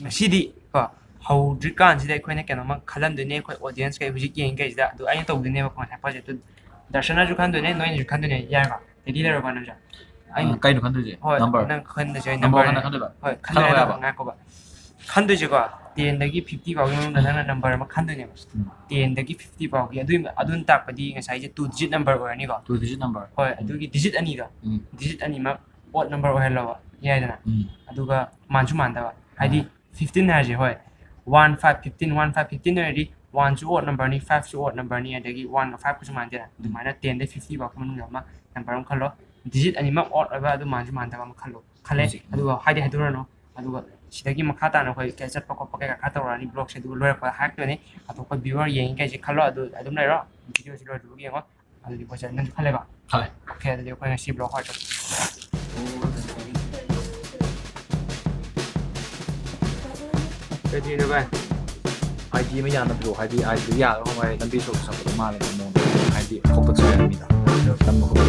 ꯉꯁꯤꯗꯤ ꯀꯣ ꯍꯧꯗ꯭ꯔꯤꯀꯥꯟꯁꯤꯗ ꯑꯩꯈꯣꯏꯅ ꯀꯩꯅꯣꯝꯃ ꯈꯜꯂꯝꯗꯣꯏꯅꯦ ꯑꯩꯈꯣꯏ ꯑꯣꯗꯤꯌꯟꯁ ꯀꯩ ꯍꯧꯖꯤꯛ ꯌꯦꯡꯉꯤꯉꯩꯁꯤꯗ ꯑꯗꯨ ꯑꯩꯅ ꯇꯧꯗꯣꯏꯅꯦꯕꯀꯣ ꯉꯁꯥꯏ ꯄ꯭ꯔꯣꯖꯦꯛꯇꯨ ꯗꯔꯁꯅꯁꯨ ꯈꯟꯗꯣꯏꯅꯦ ꯅꯣꯏꯅꯁꯨ ꯈꯟꯗꯣꯏꯅꯦ ꯌꯥꯏꯀꯣ ꯔꯦꯗꯤ ꯂꯩꯔꯕ ꯅꯪꯁꯨ ꯑꯩꯅ ꯀꯩꯅꯣ ꯈꯟꯗꯣꯏꯁꯦ ꯍꯣꯏ ꯅꯝꯕꯔ ꯅꯪ ꯈꯟꯗꯣꯏꯁꯦ ꯅꯝꯕꯔ ꯅꯝꯕꯔꯅꯦ ꯍꯥꯟꯅ ꯈꯟꯗꯣꯏꯕ ꯍꯣꯏ ꯈꯜꯂꯕ ꯈꯜꯂꯦ ꯌꯥꯕ ꯉꯥꯏꯈꯣꯕ ꯈꯟꯗꯣꯏꯁꯦꯀꯣ 10ꯗꯒꯤ 50 ꯐꯥꯎꯒꯤ ꯃꯅꯨꯡꯗ ꯅꯪꯅ ꯅꯝꯕꯔ ꯑꯃ ꯈꯟꯗꯣꯏꯅꯦꯕ 10ꯗꯒꯤ 50 ꯐꯥꯎꯒꯤ ꯑꯗꯨꯅ ꯇꯥꯛꯄꯗꯤ ꯉꯁꯥꯏꯁꯦ 2 ꯗꯤꯖꯤꯠ ꯅꯝꯕꯔ ꯑꯣꯏꯔꯅꯤꯀꯣ 2 ꯗꯤꯖꯤꯠ ꯅꯝꯕꯔ ꯍꯣꯏ ꯑꯗꯨꯒꯤ ꯗꯤꯖꯤꯠ ꯑꯅꯤꯗꯣ ꯗꯤꯖꯤꯠ ꯑꯅꯤꯃꯛ ꯑꯣꯠ ꯅꯝꯕꯔ ꯑꯣꯏꯍꯜꯂꯕ ꯌꯥꯏꯗꯅ ꯑꯗꯨꯒ ꯃꯥꯟꯁꯨ ꯃꯥꯟꯗꯕ ꯍꯥꯏꯗꯤ 15 ꯍꯥꯏꯔꯁꯦ ꯍꯣꯏ 1 5 15 1 5 15 ꯑꯣꯏꯔꯗꯤ 1ꯁꯨ ꯑꯣꯠ ꯅꯝꯕꯔꯅꯤ 5ꯁꯨ ꯑꯣꯠ ꯅꯝꯕꯔꯅꯤ ꯑꯗꯒꯤ 1ꯒ 5ꯒꯁꯨ ꯃꯥꯟꯗꯦꯅ ꯑꯗꯨꯃꯥꯏꯅ 10ꯗꯒꯤ 50 ꯐꯥꯎꯒꯤ ꯃꯅꯨꯡꯗ ꯑꯃ ꯅꯝꯕꯔ ꯑꯃ ꯈꯜꯂꯣ ꯗꯤꯖꯤꯠ ꯑꯅꯤꯃꯛ ꯑꯣꯠ ꯑꯣꯏꯕ ꯑꯗꯨ ꯃꯥꯟꯁꯨ ꯃꯥꯟꯗꯕ ꯑꯃ ꯈꯜꯂꯦ ꯑꯗꯨꯒ ꯍꯥꯏꯗꯣꯛꯎꯔꯅꯨ ꯑꯗꯨꯒ ꯁꯤꯗꯒꯤ ꯃꯈꯥ ꯇꯥꯅ ꯑꯩꯈꯣꯏ ꯀꯩ ꯆꯠꯄ ꯈꯣꯠꯄ ꯀꯩꯀꯥ ꯈꯔ ꯇꯧꯔꯛꯑꯅꯤ ꯕ꯭ꯂꯣꯛꯁꯦ ꯑꯗꯨꯒ ꯂꯣꯏꯔꯛꯄꯗ ꯍꯥꯏꯔꯛꯇꯣꯏꯅꯤ ꯑꯇꯣꯞꯄ ꯚꯤꯌꯨꯋꯔ ꯌꯦꯡꯉꯤꯈꯩꯁꯦ ꯈꯜꯂꯣ ꯑꯗꯨ ꯑꯗꯨꯝ ꯂꯩꯔꯣ ꯚꯤꯗꯤꯑꯣꯁꯤ ꯂꯣꯏꯗ꯭ꯔꯤꯕ ꯌꯦꯡꯉꯣ ꯑꯗꯨꯗꯤ ꯄꯣꯠꯁꯦ ꯅꯪꯁꯨ ꯈꯜꯂꯦꯕ ꯈꯜꯂꯦ ꯑꯣꯀꯦ ꯑꯗꯨꯗꯤ ꯑꯩꯈꯣꯏ ꯉꯁꯤ ꯕ꯭ꯂꯣꯛ ꯍꯣꯏ ꯀꯩꯗꯧꯔꯤꯅꯣ ꯚꯥꯏ ID ꯑꯃ ꯌꯥꯅꯕꯗꯣ ꯍꯥꯏꯗꯤ ID ꯌꯥꯔꯒ ꯍꯣꯏ ꯂꯝꯕꯤ ꯁꯣꯛ ꯆꯠꯄꯗꯣ ꯃꯥꯜꯂꯦ ꯃꯑꯣꯡꯗ ꯍꯥꯏꯗꯤ ꯈꯣꯡꯇꯛ ꯆꯥꯏꯔꯝꯃꯤꯗ ꯇꯝꯕ ꯈꯣꯠꯄ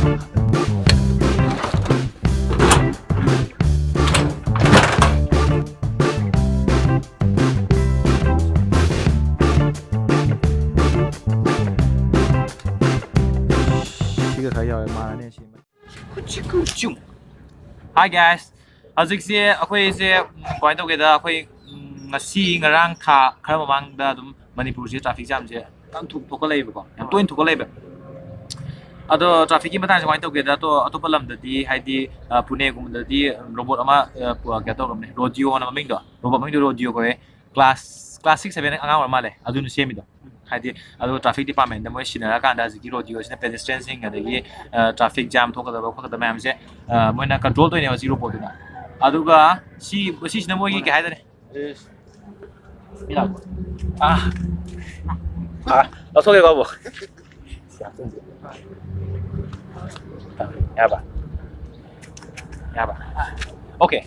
시가 가야 말하네 시. Hi guys ꯍꯧꯖꯤꯛꯁꯦ ꯑꯩꯈꯣꯏꯁꯦ ꯀꯃꯥꯏꯅ ꯇꯧꯒꯦꯗ ꯑꯩꯈꯣꯏ ꯉꯁꯤ ꯉꯔꯥꯡ ꯊꯥ ꯈꯔ ꯃꯃꯥꯡꯗ ꯑꯗꯨꯝ ꯃꯅꯤꯄꯨꯔꯁꯦ ꯇ꯭ꯔꯥꯐꯤꯛ ꯖꯥꯝꯁꯦ ꯌꯥꯝ ꯊꯣꯛꯀꯠꯂꯛꯏꯕꯀꯣ ꯌꯥꯝ ꯇꯣꯏꯅ ꯊꯣꯛꯀꯠꯂꯛꯏꯕ ꯑꯗꯣ ꯇ꯭ꯔꯥꯐꯤꯛꯀꯤ ꯃꯇꯥꯡꯁꯦ ꯀꯃꯥꯏꯅ ꯇꯧꯒꯦꯗ ꯑꯇꯣꯞꯄ ꯂꯝꯗꯗꯤ ꯍꯥꯏꯗꯤ ꯄꯨꯅꯦꯒꯨꯝꯕꯗꯗꯤ ꯔꯣꯕꯣꯠ ꯑꯃ ꯀꯩꯅꯣ ꯇꯧꯔꯕꯅꯦ ꯔꯣꯗꯤꯑꯣꯅ ꯃꯃꯤꯡꯗꯣ ꯔꯣꯕꯣꯠ ꯃꯃꯤꯡꯗꯣ ꯔꯣꯗꯤꯑꯣ ꯀꯧꯋꯦ ꯀ꯭ꯂꯥꯁ 6 7 ꯑꯉꯥꯡ ꯑꯣꯏꯔ ꯃꯥꯜꯂꯦ ꯑꯗꯨꯅ ꯁꯦꯝꯃꯤꯗꯣ ꯍꯥꯏꯗꯤ ꯑꯗꯨꯒ ꯇ꯭ꯔꯥꯐꯤꯛ ꯗꯤꯄꯥꯔꯠꯃꯦꯟꯗ ꯃꯣꯏ ꯁꯤꯟꯅꯔꯀꯥꯟꯗ ꯍꯧꯖꯤꯛꯀꯤ ꯔꯣꯗꯤꯑꯣꯁꯤꯅ ꯄꯦꯗꯦꯁꯇ꯭ꯔꯤꯌꯟꯁꯤꯡ ꯑꯗꯒꯤ ꯇ꯭ꯔꯥꯐꯤꯛ ꯖꯥꯝ ꯊꯣꯛꯀꯗꯕ ꯈꯣꯠꯀꯗꯕ ꯃꯌꯥꯝꯁꯦ ꯃꯣꯏꯅ ꯀꯟꯇ꯭ꯔꯣꯜ ꯇꯧꯅꯦꯕ ꯁꯤ ꯔꯣꯕꯣꯠꯇꯨꯅ ꯑꯗꯨꯒ ꯁꯤꯁꯤꯅ ꯃꯣꯏꯒꯤ ꯀꯩ ꯍꯥꯏꯇꯥꯔꯦ ꯂꯧꯊꯣꯛꯀꯦ ꯕꯥꯕꯨ ꯌꯥꯕ ꯑꯣꯀꯦ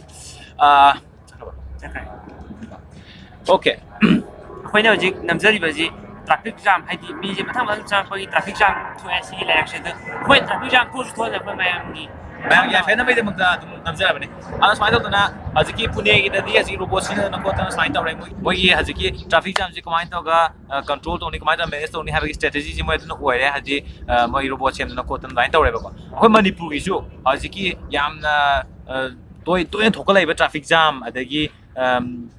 ꯑꯣꯀꯦ ꯑꯩꯈꯣꯏꯅ ꯍꯧꯖꯤꯛ ꯅꯝꯖꯔꯤꯕꯁꯤ ꯇ꯭ꯔꯥꯐꯤꯛ ꯖꯥꯝ ꯍꯥꯏꯗꯤ ꯃꯤꯁꯦ ꯃꯊꯪ ꯆꯪꯉꯛꯄꯒꯤ ꯇ꯭ꯔꯥꯐꯤꯛ ꯖꯥꯝ ꯊꯣꯛꯑꯦ ꯁꯤꯒꯤ ꯂꯩꯔꯛꯁꯤꯗ ꯑꯩꯈꯣꯏ ꯇ꯭ꯔꯥꯐꯤꯛ ꯖꯥꯝ ꯊꯣꯛꯑꯁꯨ ꯊꯣꯛꯑꯁꯨ ꯑꯩꯈꯣꯏ ꯃꯌꯥꯝꯒꯤ ꯌꯥꯏꯐꯅꯕꯒꯤꯗꯃꯛꯇ ꯑꯗꯨꯝ ꯅꯝꯖꯔꯕꯅꯤ ꯑꯗꯣ ꯁꯨꯃꯥꯏꯅ ꯇꯧꯗꯅ ꯍꯧꯖꯤꯛꯀꯤ ꯄꯨꯅꯦꯒꯤꯗꯗꯤ ꯍꯧꯖꯤꯛ ꯔꯣꯕꯣꯠ ꯁꯤꯖꯤꯟꯅꯗꯅ ꯈꯣꯠꯇꯅ ꯁꯨꯃꯥꯏꯅ ꯇꯧꯔꯦ ꯃꯣꯏꯒꯤ ꯍꯧꯖꯤꯛꯀꯤ ꯇ꯭ꯔꯥꯐꯤꯛ ꯖꯥꯝꯁꯤ ꯀꯃꯥꯏꯅ ꯇꯧꯔꯒ ꯀꯟꯇ꯭ꯔꯣꯜ ꯇꯧꯅꯤ ꯀꯃꯥꯏꯅ ꯇꯧꯔꯒ ꯃꯦꯅꯦꯖ ꯇꯧꯅꯤ ꯍꯥꯏꯕꯒꯤ ꯁ꯭ꯇ꯭ꯔꯦꯇꯦꯖꯤꯁꯤ ꯃꯣꯏ ꯑꯗꯨꯅ ꯑꯣꯏꯔꯦ ꯍꯥꯏꯗꯤ ꯃꯣꯏ ꯔꯣꯕꯣꯠ ꯁꯦꯝꯗꯅ ꯈꯣꯠꯇꯅ ꯑꯗꯨꯃꯥꯏꯅ ꯇꯧꯔꯦꯕꯀꯣ ꯑꯩꯈꯣꯏ ꯃꯅꯤꯄꯨꯔꯒꯤꯁꯨ ꯍꯧꯖꯤꯛꯀꯤ ꯌꯥꯝꯅ ꯇꯣꯏꯅ ꯊꯣꯛꯀꯠꯂꯛꯏꯕ ꯇ꯭ꯔꯥꯐꯤꯛ ꯖꯥꯝ ꯑꯗꯒꯤ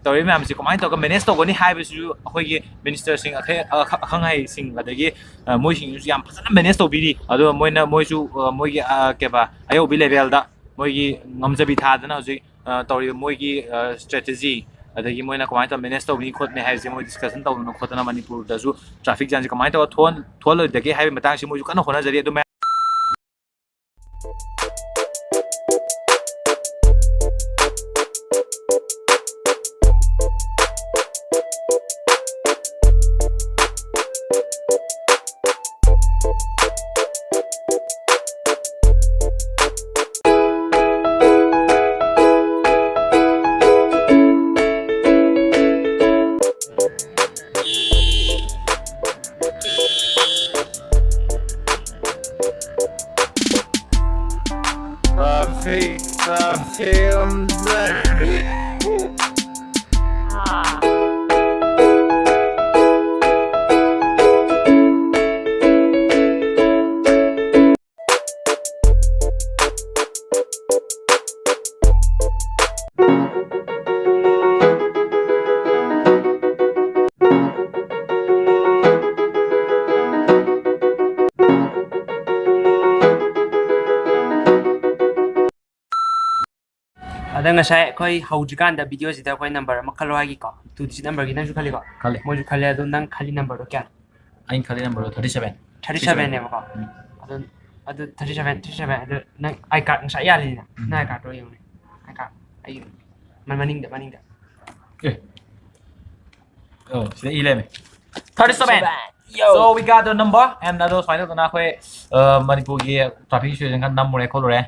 ꯇꯧꯔꯤꯕ ꯃꯌꯥꯝꯁꯦ ꯀꯃꯥꯏꯅ ꯇꯧꯔꯒ ꯃꯦꯅꯦꯖ ꯇꯧꯒꯅꯤ ꯍꯥꯏꯕꯁꯤꯁꯨ ꯑꯩꯈꯣꯏꯒꯤ ꯃꯤꯅꯤꯁꯇꯔꯁꯤꯡ ꯑꯈꯪ ꯑꯍꯩꯁꯤꯡ ꯑꯗꯒꯤ ꯃꯣꯏꯁꯤꯡꯁꯨ ꯌꯥꯝ ꯐꯖꯅ ꯃꯦꯅꯦꯖ ꯇꯧꯕꯤꯔꯤ ꯑꯗꯨꯒ ꯃꯣꯏꯁꯨ ꯃꯣꯏꯒꯤ ꯀꯩꯕ ꯑꯌꯧꯕꯤ ꯂꯦꯚꯦꯜꯗ ꯃꯣꯏꯒꯤ ꯉꯝꯖꯕꯤ ꯊꯥꯗꯅ ꯍꯧꯖꯤꯛ ꯇꯧꯔꯤꯕ ꯃꯣꯏꯒꯤ ꯁ꯭ꯇ꯭ꯔꯦꯇꯦꯖꯤ ꯑꯗꯒꯤ ꯃꯣꯏꯅ ꯀꯃꯥꯏꯅ ꯇꯧꯔ ꯃꯦꯅꯦꯖ ꯇꯧꯕꯅꯤ ꯈꯣꯠꯅꯤ ꯍꯥꯏꯕꯁꯦ ꯃꯣꯏ ꯗꯤꯁꯀꯁꯟ ꯇꯧꯗꯅ ꯈꯣꯠꯇꯅ ꯃꯅꯤꯄꯨꯔꯗꯁꯨ ꯇ꯭ꯔꯥꯐꯤꯛ ꯖꯥꯝꯁꯦ ꯀꯃꯥꯏꯅ ꯇꯧꯔ ꯊꯣꯛꯍꯜꯂꯣꯏꯗꯒꯦ ꯍꯥꯏꯕꯒꯤ ꯃꯇꯥꯡꯁꯤ ꯃꯣꯏꯁꯨ ꯀꯟꯅ ꯍꯣꯠꯅꯖꯔꯤ ꯑꯗꯨ ꯑꯗ ꯉꯁꯥꯏ ꯑꯩꯈꯣꯏ ꯍꯧꯗ꯭ꯔꯤꯀꯥꯟꯗ ꯚꯤꯗꯤꯑꯣꯁꯤꯗ ꯑꯩꯈꯣꯏ ꯅꯝꯕꯔ ꯑꯃ ꯈꯜꯂꯣ ꯍꯥꯏꯒꯤꯀꯣ 2 ꯗꯤꯖꯤꯠ ꯅꯝꯕꯔꯒꯤ ꯅꯪꯁꯨ ꯈꯜꯂꯤꯀꯣ ꯈꯜꯂꯦ ꯃꯣꯏꯁꯨ ꯈꯜꯂꯦ ꯑꯗꯣ ꯅꯪ ꯈꯜꯂꯤ ꯅꯝꯕꯔꯗꯣ ꯀꯌꯥꯅꯣ ꯑꯩꯅ ꯈꯜꯂꯤ ꯅꯝꯕꯔꯗꯣ 37 37ꯅꯦꯕꯀꯣ ꯑꯗꯨ 37 ꯑꯗꯨ ꯅꯪ ꯑꯥꯏ ꯀꯥꯔꯗ ꯉꯁꯥꯏ ꯌꯥꯜꯂꯤꯗꯅ ꯅꯪ ꯑꯥꯏ ꯀꯥꯔꯗꯇꯣ ꯌꯦꯡꯉꯨꯅꯦ ꯑꯥꯏ ꯀꯥꯔꯗ ꯑꯩ ꯃꯅꯤꯡꯗ Oh, sila ilem. 37. So we got the number and ado swaino tona khoi manipurgi traffic situation kan namure kholore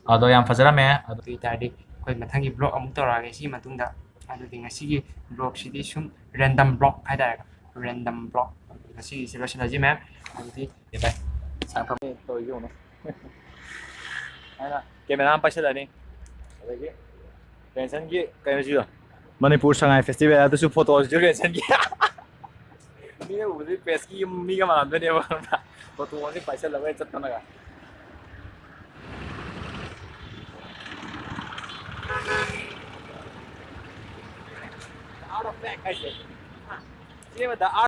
ado yam fazarame ado ꯇꯥꯔꯗꯤ ꯑꯩꯈꯣꯏ ꯃꯊꯪꯒꯤ ꯕ꯭ꯂꯣꯛ ꯑꯃꯨꯛ ꯇꯧꯔꯛꯑꯒꯦ ꯁꯤꯒꯤ ꯃꯇꯨꯡꯗ ꯑꯗꯨꯗꯤ ꯉꯁꯤꯒꯤ ꯕ꯭ꯂꯣꯛꯁꯤꯗꯤ ꯁꯨꯝ ꯔꯦꯟꯗꯝ ꯕ꯭ꯂꯣꯛ ꯍꯥꯏꯇꯥꯔꯦ ꯔꯦꯟꯗꯝ ꯕ꯭ꯂꯣꯛ ꯉꯁꯤꯒꯤꯁꯤ ꯂꯣꯏꯁꯤꯜꯂꯁꯤ ꯃꯦꯝ ꯑꯗꯨꯗꯤ bye sangpham toy yo no ana camera am paisal ani adagi tension gi kai ji Manipur Shanghai Festival ꯑꯗꯨꯁꯨ ꯐꯣꯇꯣ ꯗ꯭ꯌꯨꯔꯦꯁꯟꯒꯤ ꯃꯤꯅ ꯎꯕꯗꯤ ꯄꯦꯁꯀꯤ ꯃꯤꯒ ꯃꯥꯟꯅꯗꯣꯏꯅꯦꯕ ꯐꯣꯇꯣꯁꯦ ꯄꯥꯏꯁꯜꯂꯒ ꯆꯠꯇꯅꯒ out of back I say. See what the